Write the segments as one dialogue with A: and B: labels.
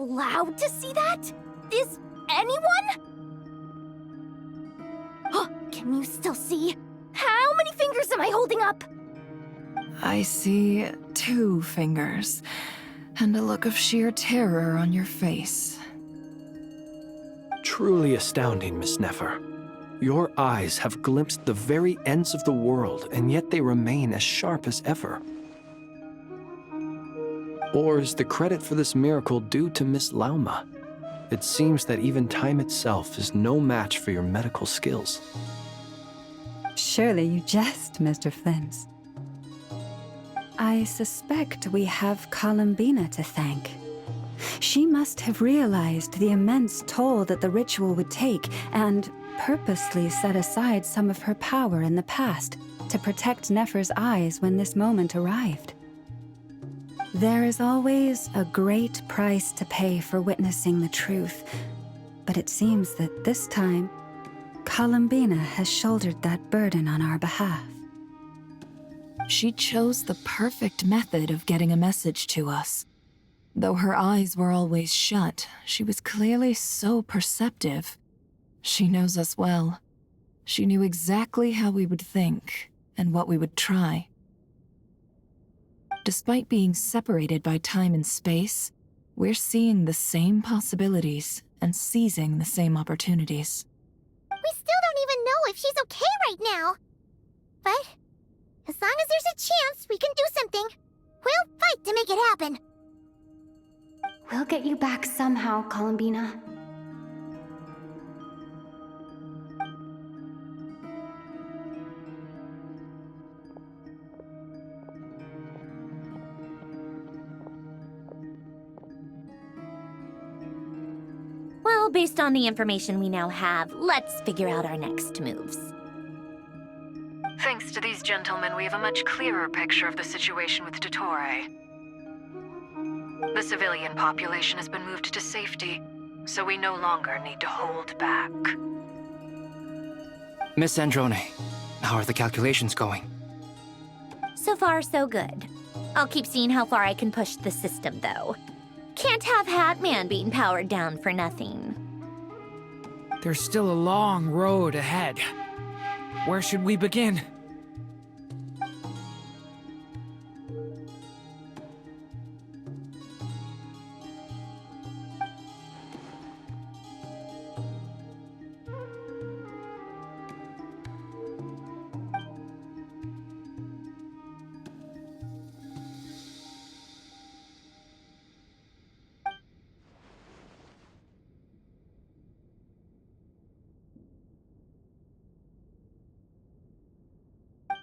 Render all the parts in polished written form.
A: allowed to see that? Is anyone? Can you still see? How many fingers am I holding up?
B: I see 2 fingers, and a look of sheer terror on your face.
C: Truly astounding, Miss Nefer. Your eyes have glimpsed the very ends of the world, and yet they remain as sharp as ever. Or is the credit for this miracle due to Miss Lauma? It seems that even time itself is no match for your medical skills.
D: Surely you jest, Mr. Flins. I suspect we have Columbina to thank. She must have realized the immense toll that the ritual would take and purposely set aside some of her power in the past to protect Nefer's eyes when this moment arrived. There is always a great price to pay for witnessing the truth, but it seems that this time, Columbina has shouldered that burden on our behalf.
B: She chose the perfect method of getting a message to us. Though her eyes were always shut, she was clearly so perceptive. She knows us well. She knew exactly how we would think and what we would try. Despite being separated by time and space, we're seeing the same possibilities and seizing the same opportunities.
A: We still don't even know if she's okay right now. But as long as there's a chance we can do something, we'll fight to make it happen.
E: We'll get you back somehow, Columbina.
A: Well, based on the information we now have, let's figure out our next moves.
B: Thanks to these gentlemen, we have a much clearer picture of the situation with Dottore. The civilian population has been moved to safety, so we no longer need to hold back.
F: Miss Androne, how are the calculations going?
A: So far, so good. I'll keep seeing how far I can push the system, though. Can't have Hatman being powered down for nothing.
G: There's still a long road ahead. Where should we begin?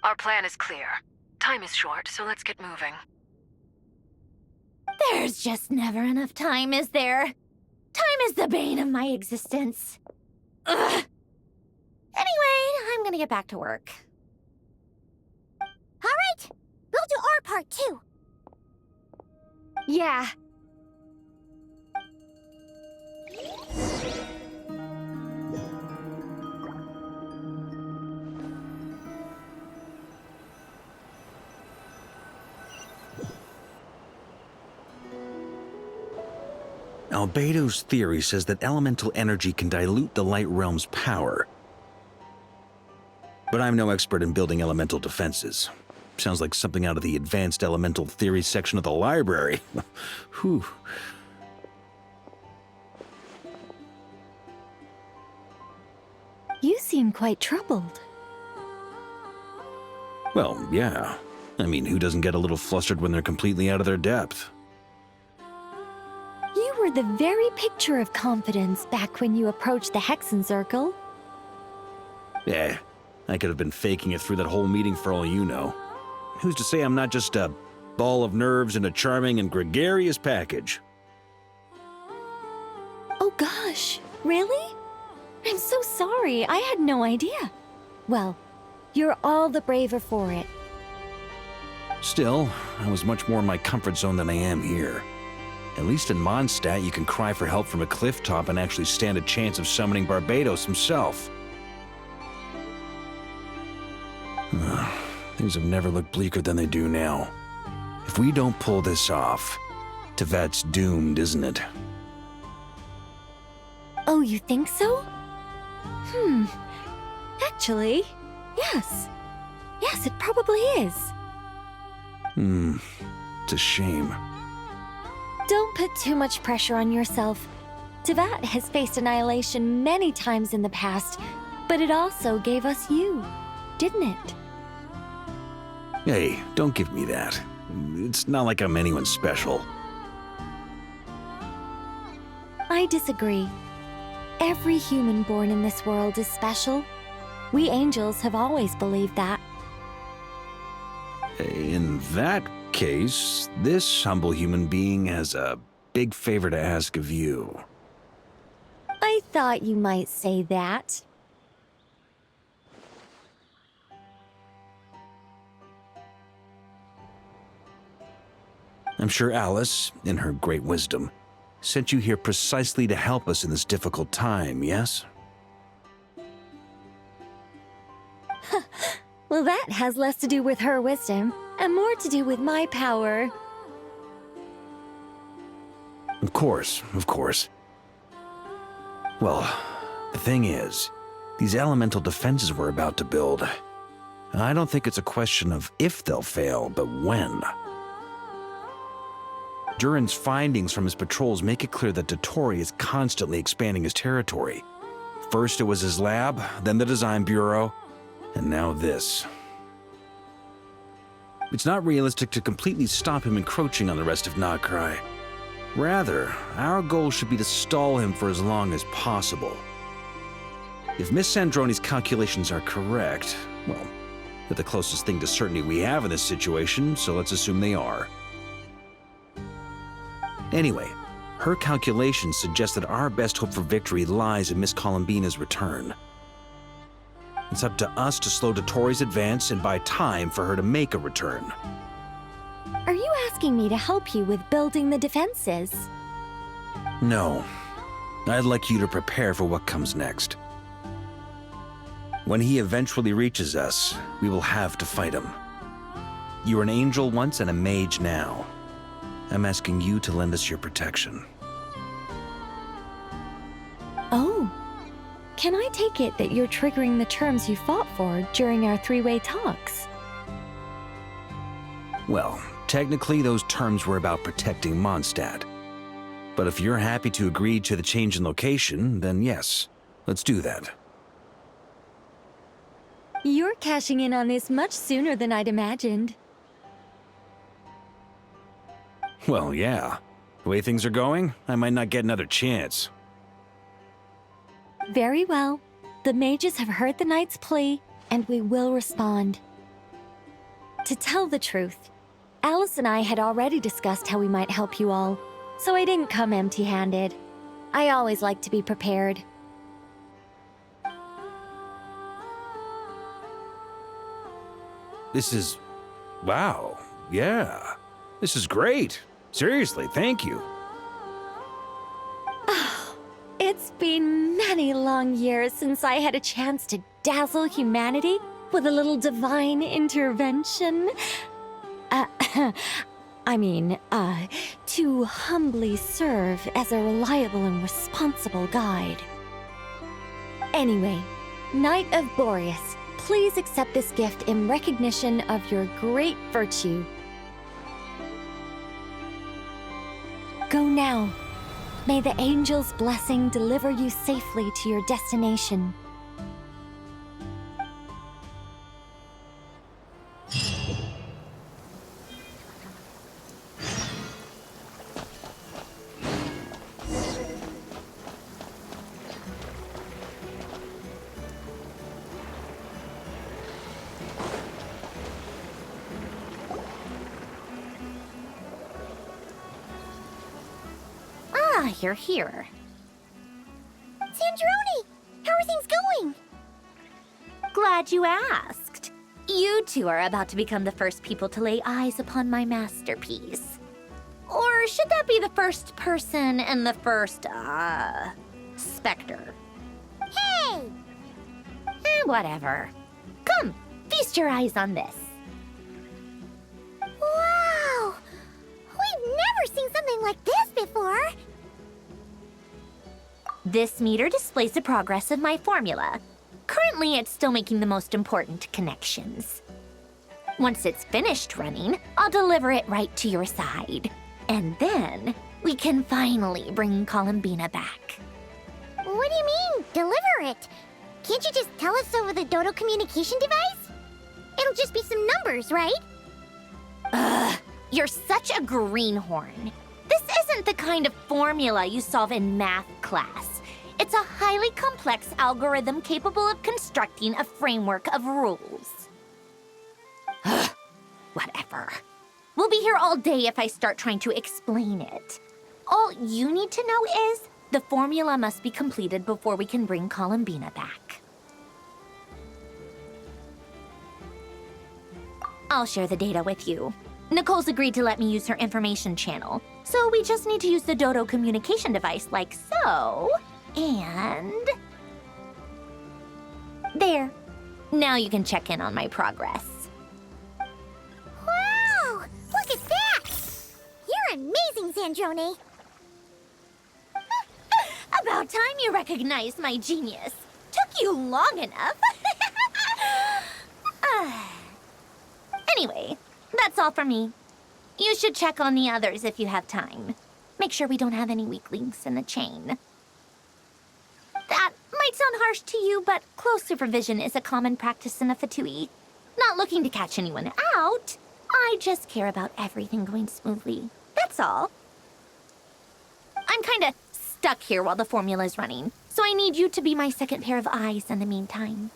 B: Our plan is clear. Time is short, so let's get moving.
A: There's just never enough time, is there? Time is the bane of my existence. Ugh. Anyway, I'm gonna get back to work. All right, we'll do our part too.
E: Yeah.
H: Albedo's theory says that elemental energy can dilute the light realm's power. But I'm no expert in building elemental defenses. Sounds like something out of the advanced elemental theory section of the library. Whew.
E: You seem quite troubled.
H: Well, yeah. I mean, who doesn't get a little flustered when they're completely out of their depth?
E: You were the very picture of confidence back when you approached the Hexen Circle.
H: Eh, I could have been faking it through that whole meeting for all you know. Who's to say I'm not just a ball of nerves in a charming and gregarious package?
E: Oh gosh, really? I'm so sorry, I had no idea. Well, you're all the braver for it.
H: Still, I was much more in my comfort zone than I am here. At least in Mondstadt, you can cry for help from a cliff top and actually stand a chance of summoning Barbados himself. Things have never looked bleaker than they do now. If we don't pull this off, Tevat's doomed, isn't it?
E: Oh, you think so? Actually, yes. Yes, it probably is.
H: It's a shame.
E: Don't put too much pressure on yourself. Tevat has faced annihilation many times in the past, but it also gave us you, didn't it?
H: Hey, don't give me that. It's not like I'm anyone special.
E: I disagree. Every human born in this world is special. We angels have always believed that.
H: In that case, this humble human being has a big favor to ask of you.
E: I thought you might say that.
H: I'm sure Alice, in her great wisdom, sent you here precisely to help us in this difficult time, yes?
E: Well, that has less to do with her wisdom and more to do with my power.
H: Of course, of course. Well, the thing is, these elemental defenses we're about to build, I don't think it's a question of if they'll fail, but when. Durin's findings from his patrols make it clear that Dotori is constantly expanding his territory. First it was his lab, then the design bureau, and now this. It's not realistic to completely stop him encroaching on the rest of Nagrai. Rather, our goal should be to stall him for as long as possible. If Miss Sandroni's calculations are correct, well, they're the closest thing to certainty we have in this situation, so let's assume they are. Anyway, her calculations suggest that our best hope for victory lies in Miss Columbina's return. It's up to us to slow Dotori's advance and buy time for her to make a return.
E: Are you asking me to help you with building the defenses?
H: No. I'd like you to prepare for what comes next. When he eventually reaches us, we will have to fight him. You were an angel once and a mage now. I'm asking you to lend us your protection.
E: Oh. Can I take it that you're triggering the terms you fought for during our three-way talks?
H: Well, technically those terms were about protecting Mondstadt. But if you're happy to agree to the change in location, then yes, let's do that.
E: You're cashing in on this much sooner than I'd imagined.
H: Well, yeah. The way things are going, I might not get another chance.
E: Very well. The mages have heard the knight's plea, and we will respond. To tell the truth, Alice and I had already discussed how we might help you all, so I didn't come empty-handed. I always like to be prepared.
H: This is... wow. Yeah. This is great. Seriously, thank you.
E: It's been many long years since I had a chance to dazzle humanity with a little divine intervention. To humbly serve as a reliable and responsible guide. Anyway, Knight of Boreas, please accept this gift in recognition of your great virtue. Go now. May the angel's blessing deliver you safely to your destination.
A: Ah, you're here. Sandroni! How are things going? Glad you asked. You two are about to become the first people to lay eyes upon my masterpiece. Or should that be the first person and the first, specter? Hey! Whatever. Come, feast your eyes on this. Wow! We've never seen something like this before! This meter displays the progress of my formula. Currently, it's still making the most important connections. Once it's finished running, I'll deliver it right to your side. And then, we can finally bring Columbina back.
I: What do you mean, deliver it? Can't you just tell us over the Dodo communication device? It'll just be some numbers, right?
A: Ugh, you're such a greenhorn. This isn't the kind of formula you solve in math class. It's a highly complex algorithm capable of constructing a framework of rules. Ugh, whatever. We'll be here all day if I start trying to explain it. All you need to know is the formula must be completed before we can bring Columbina back. I'll share the data with you. Nicole's agreed to let me use her information channel, so we just need to use the Dodo communication device like so, and... there. Now you can check in on my progress.
I: Wow! Look at that! You're amazing, Sandrone.
A: About time you recognized my genius. Took you long enough. Anyway, that's all for me. You should check on the others if you have time. Make sure we don't have any weak links in the chain. That might sound harsh to you, but close supervision is a common practice in the Fatui. Not looking to catch anyone out. I just care about everything going smoothly. That's all. I'm kinda stuck here while the formula's running, so I need you to be my second pair of eyes in the meantime.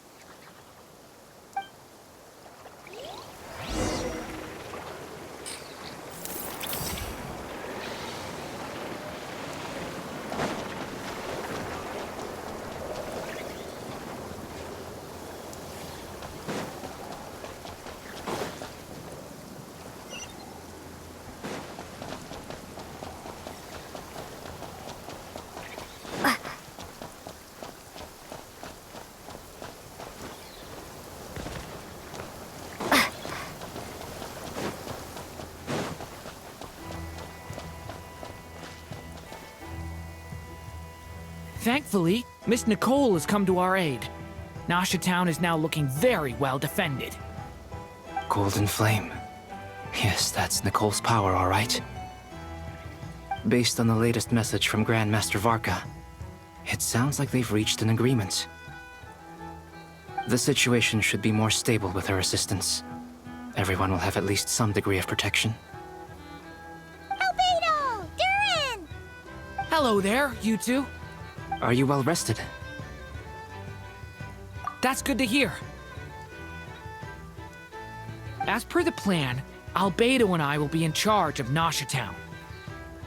G: Thankfully, Miss Nicole has come to our aid. Nasha Town is now looking very well defended.
F: Golden Flame. Yes, that's Nicole's power, all right. Based on the latest message from Grandmaster Varka, it sounds like they've reached an agreement. The situation should be more stable with her assistance. Everyone will have at least some degree of protection.
I: Albedo! Durin!
G: Hello there, you two.
F: Are you well rested?
G: That's good to hear. As per the plan, Albedo and I will be in charge of Nasha Town.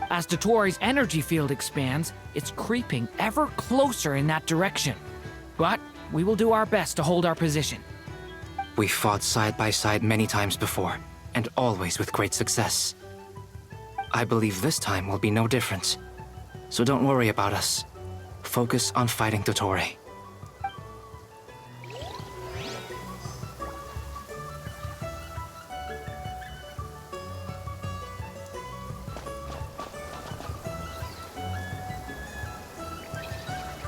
G: As Dotori's energy field expands, it's creeping ever closer in that direction. But we will do our best to hold our position.
F: We fought side by side many times before, and always with great success. I believe this time will be no different. So don't worry about us. Focus on fighting Dotori.